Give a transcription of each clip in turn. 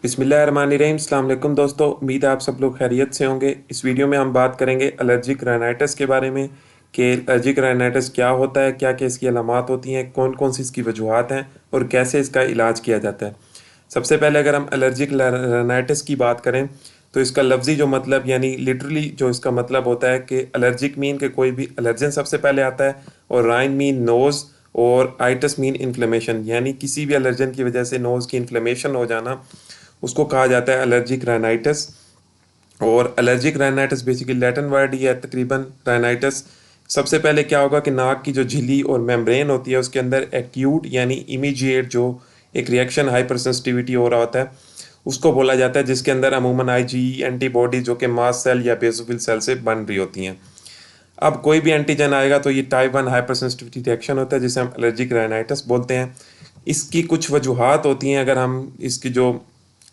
बिस्मिल्लाहिर्रहमानिर्रहीम। अस्सलाम वालेकुम दोस्तों, उम्मीद है आप सब लोग खैरियत से होंगे। इस वीडियो में हम बात करेंगे एलर्जिक राइनाइटिस के बारे में कि एलर्जिक राइनाइटिस क्या होता है, क्या क्या इसकी अलामात होती हैं, कौन कौन सी इसकी वजूहात हैं और कैसे इसका इलाज किया जाता है। सबसे पहले अगर हम एलर्जिक राइनाइटिस की बात करें तो इसका लफ्ज़ी जो मतलब यानी लिटरली जो इसका मतलब होता है कि एलर्जिक मीन के कोई भी एलर्जन सबसे पहले आता है, और राइन मीन नोज़, और आइटस मीन इन्फ्लेमेशन, यानी किसी भी एलर्जन की वजह से नोज़ की इन्फ्लेमेशन हो जाना उसको कहा जाता है एलर्जिक राइनाइटिस। और allergic rhinitis basically Latin word ही है तकरीबन राइनाइटिस। सबसे पहले क्या होगा कि नाक की जो झिल्ली और मेम्ब्रेन होती है उसके अंदर एक्यूट यानी इमीडिएट जो एक रिएक्शन हाइपर सेंसिटिविटी हो रहा होता है उसको बोला जाता है, जिसके अंदर अमूमन आईजीई एंटीबॉडी जो कि मास्ट सेल या बेसोफिल सेल से बन रही होती हैं। अब कोई भी एंटीजन आएगा तो ये टाइप 1 हाइपर सेंसिटिविटी रिएक्शन होता है जिसे हम एलर्जिक राइनाइटिस बोलते हैं। इसकी कुछ वजूहात होती हैं। अगर हम इसकी जो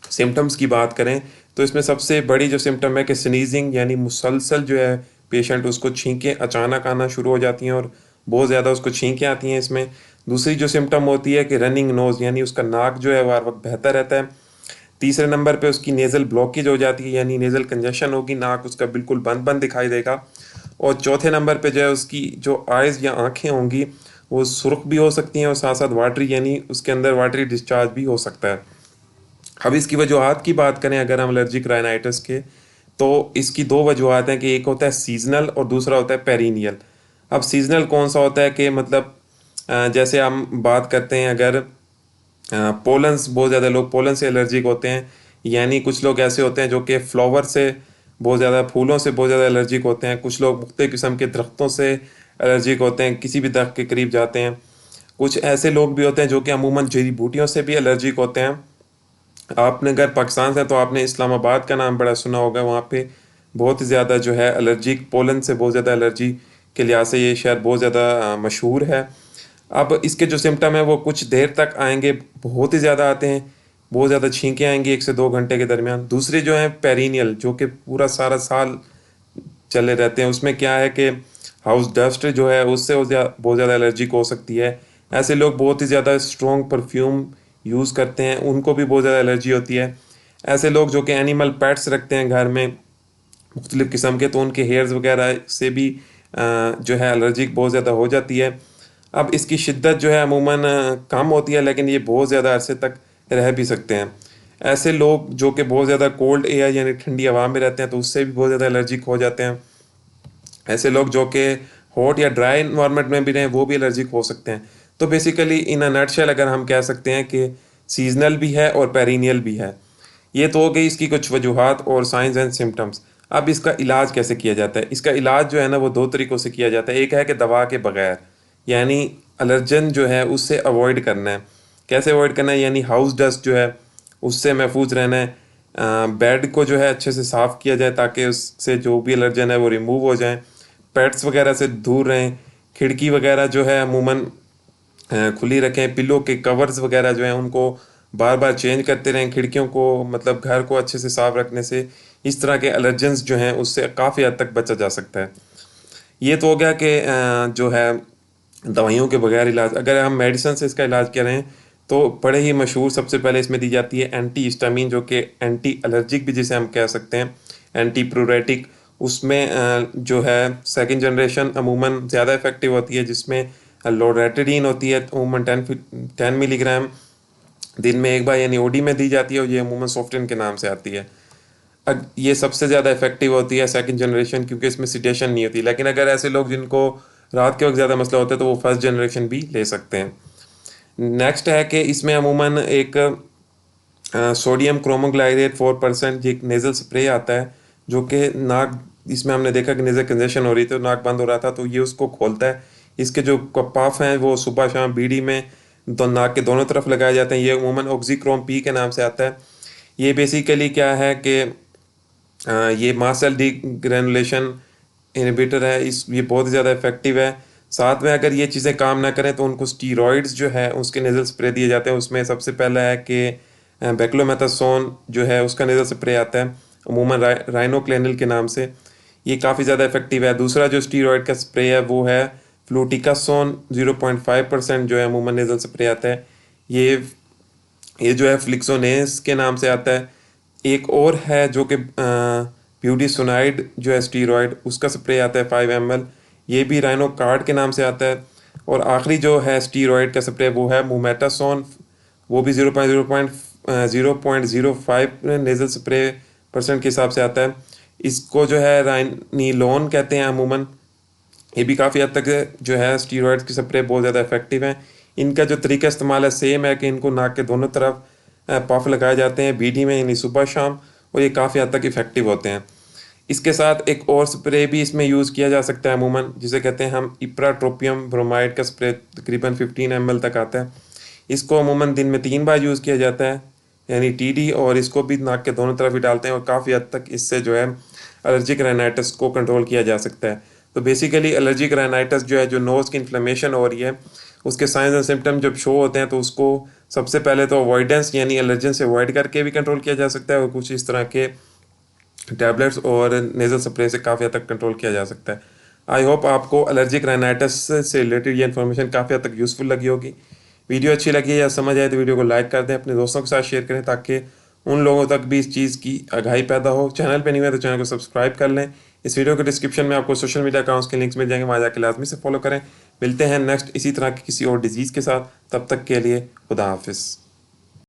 सिम्टम्स की बात करें तो इसमें सबसे बड़ी जो सिम्टम है कि स्नीजिंग यानी मुसलसल जो है पेशेंट उसको छींकें अचानक आना शुरू हो जाती हैं और बहुत ज़्यादा उसको छींकें आती हैं इसमें। दूसरी जो सिम्टम होती है कि रनिंग नोज़ यानी उसका नाक जो है वो हर वक्त बहता रहता है। तीसरे नंबर पे उसकी नेज़ल ब्लॉकेज हो जाती है यानी नेज़ल कंजेशन होगी, नाक उसका बिल्कुल बंद बंद दिखाई देगा। और चौथे नंबर पे जो है उसकी जो आइज़ या आँखें होंगी वो सुर्ख भी हो सकती हैं और साथ साथ वाटरी यानी उसके अंदर वाटरी डिस्चार्ज भी हो सकता है। अब इसकी वजूहात की बात करें अगर हम एलर्जिक राइनाइटिस के, तो इसकी दो वजूहात हैं कि एक होता है सीजनल और दूसरा होता है पेरिनियल। अब सीजनल कौन सा होता है कि मतलब जैसे हम बात करते हैं अगर पोलन्स, बहुत ज़्यादा लोग पोलन से एलर्जिक होते हैं, यानी कुछ लोग ऐसे होते हैं जो कि फ्लावर से बहुत ज़्यादा, फूलों से बहुत ज़्यादा एलर्जिक होते हैं। कुछ लोग मुख्तलिफ़ किस्म के दरख्तों से एलर्जिक होते हैं, किसी भी दरख्त के करीब जाते हैं। कुछ ऐसे लोग भी होते हैं जो कि अमूमन जड़ी बूटियों से भी एलर्जिक होते हैं। आपने अगर पाकिस्तान से तो आपने इस्लामाबाद का नाम बड़ा सुना होगा, वहाँ पे बहुत ही ज़्यादा जो है एलर्जिक, पोलन से बहुत ज़्यादा एलर्जी के लिहाज से ये शहर बहुत ज़्यादा मशहूर है। अब इसके जो सिम्टम है वो कुछ देर तक आएंगे, बहुत ही ज़्यादा आते हैं, बहुत ज़्यादा छींकें आएंगी 1 से 2 घंटे के दरमियान। दूसरे जो हैं पेरिनियल जो कि पूरा सारा साल चले रहते हैं, उसमें क्या है कि हाउस डस्ट जो है उससे बहुत ज़्यादा एलर्जिक हो सकती है। ऐसे लोग बहुत ही ज़्यादा स्ट्रॉन्ग परफ्यूम यूज़ करते हैं, उनको भी बहुत ज़्यादा एलर्जी होती है। ऐसे लोग जो कि एनिमल पेट्स रखते हैं घर में मुख्तलिफ़ किस्म के, तो उनके हेयर्स वगैरह से भी जो है एलर्जिक बहुत ज़्यादा हो जाती है। अब इसकी शिद्दत जो है अमूमन कम होती है, लेकिन ये बहुत ज़्यादा अरसे तक रह भी सकते हैं। ऐसे लोग जो कि बहुत ज़्यादा कोल्ड एयर यानी ठंडी हवा में रहते हैं तो उससे भी बहुत ज़्यादा एलर्जिक हो जाते हैं। ऐसे लोग जो कि हॉट या ड्राई इन्वायरमेंट में भी रहें वो भी एलर्जिक हो सकते हैं। तो बेसिकली इन अ नटशेल अगर हम कह सकते हैं कि सीजनल भी है और पेरिनियल भी है। ये तो हो गई इसकी कुछ वजूहात और साइंस एंड सिम्टम्स। अब इसका इलाज कैसे किया जाता है? इसका इलाज जो है ना वो दो तरीक़ों से किया जाता है। एक है कि दवा के बगैर, यानी एलर्जन जो है उससे अवॉइड करना है। कैसे अवॉइड करना है? यानी हाउस डस्ट जो है उससे महफूज रहना है। बेड को जो है अच्छे से साफ़ किया जाए ताकि उससे जो भी एलर्जन है वो रिमूव हो जाए। पेट्स वगैरह से दूर रहें। खिड़की वगैरह जो है अमूमन खुली रखें। पिलो के कवर्स वगैरह जो हैं उनको बार बार चेंज करते रहें। खिड़कियों को मतलब घर को अच्छे से साफ़ रखने से इस तरह के एलर्जेंस जो हैं उससे काफ़ी हद तक बचा जा सकता है। ये तो हो गया कि जो है दवाइयों के बगैर इलाज। अगर हम मेडिसिन से इसका इलाज करें तो बड़े ही मशहूर सबसे पहले इसमें दी जाती है एंटी हिस्टामिन, जो कि एंटी एलर्जिक भी जिसे हम कह सकते हैं, एंटी प्यूरेटिक। उसमें जो है सेकंड जनरेशन अमूमन ज़्यादा इफेक्टिव होती है, जिसमें लोरेटिडीन होती है अमूमन 10 मिलीग्राम दिन में एक बार यानी ओडी में दी जाती है, और ये अमूमन सॉफ्टवेयर के नाम से आती है। ये सबसे ज़्यादा इफेक्टिव होती है सेकंड जनरेशन, क्योंकि इसमें सिडेशन नहीं होती। लेकिन अगर ऐसे लोग जिनको रात के वक्त ज़्यादा मसला होता है तो वो फर्स्ट जनरेशन भी ले सकते हैं। नेक्स्ट है कि इसमें अमूमन एक सोडियम क्रोमोग्लाइडेट 4% एक नेज़ल स्प्रे आता है, जो कि नाक, इसमें हमने देखा कि नेज़ल कंजेशन हो रही थी तो नाक बंद हो रहा था तो ये उसको खोलता है। इसके जो पफ हैं वो सुबह शाम बीड़ी में तो नाक के दोनों तरफ लगाए जाते हैं। ये अमूमन ऑक्सीक्रोम पी के नाम से आता है। ये बेसिकली क्या है कि ये मास्ट सेल डीग्रेनुलेशन इनहिबिटर है। इस ये बहुत ही ज़्यादा इफेक्टिव है। साथ में अगर ये चीज़ें काम ना करें तो उनको स्टीरॉइड्स जो है उसके नेज़ल स्प्रे दिए जाते हैं। उसमें सबसे पहला है कि बेक्लोमेथासोन जो है उसका नेज़ल स्प्रे आता है अमूमन राइनोक्लेनिल के नाम से। ये काफ़ी ज़्यादा इफेक्टिव है। दूसरा जो स्टीरॉइड का स्प्रे है वो है फ्लूटिकासोन 0.5% जो है अमूमन नेज़ल स्प्रे आता है। ये ये जो है फ्लिक्सोनेस के नाम से आता है। एक और है जो कि ब्यूटीसोनाइड जो है स्टीरॉयड, उसका स्प्रे आता है 5 ml, ये भी राइनोकार्ड के नाम से आता है। और आखिरी जो है स्टीरॉयड का स्प्रे वो है मोमेटासोन, वो भी 0.05 नेजल स्प्रे परसेंट के हिसाब से आता है। इसको जो है राइनीलोन कहते हैं अमूमन। ये भी काफ़ी हद तक जो है स्टीरॉयड्स की स्प्रे बहुत ज़्यादा इफेक्टिव हैं। इनका जो तरीका इस्तेमाल है सेम है कि इनको नाक के दोनों तरफ पफ लगाए जाते हैं बीडी में, यानी सुबह शाम, और ये काफ़ी हद तक इफेक्टिव होते हैं। इसके साथ एक और स्प्रे भी इसमें यूज़ किया जा सकता है अमूमन, जिसे कहते हैं हम इप्राट्रोपियम ब्रोमाइड का स्प्रे, तकरीबन 15 ml तक आता है। इसको अमूमन दिन में 3 बार यूज़ किया जाता है, यानी टीडी, और इसको भी नाक के दोनों तरफ ही डालते हैं और काफ़ी हद तक इससे जो है एलर्जिक राइनाइटिस को कंट्रोल किया जा सकता है। तो बेसिकली एलर्जिक राइनाइटिस जो है, जो नोज़ की इन्फ्लेमेशन हो रही है, उसके साइंस एंड सिम्टम जब शो होते हैं तो उसको सबसे पहले तो अवॉइडेंस यानी एलर्जन से अवॉइड करके भी कंट्रोल किया जा सकता है, और कुछ इस तरह के टैबलेट्स और नेज़ल स्प्रे से काफ़ी हद तक कंट्रोल किया जा सकता है। आई होप आपको एलर्जिक राइनाइटिस से रिलेटेड ये इन्फॉर्मेशन काफ़ी हद तक यूज़फुल लगी होगी। वीडियो अच्छी लगी है या समझ आए तो वीडियो को लाइक कर दें, अपने दोस्तों के साथ शेयर करें ताकि उन लोगों तक भी इस चीज़ की आगाही पैदा हो। चैनल पे नहीं हुआ तो चैनल को सब्सक्राइब कर लें। इस वीडियो के डिस्क्रिप्शन में आपको सोशल मीडिया अकाउंट्स के लिंक्स मिल जाएंगे, वहाँ जाके लाजमी से फॉलो करें। मिलते हैं नेक्स्ट इसी तरह की किसी और डिजीज़ के साथ, तब तक के लिए खुदा हाफिज़।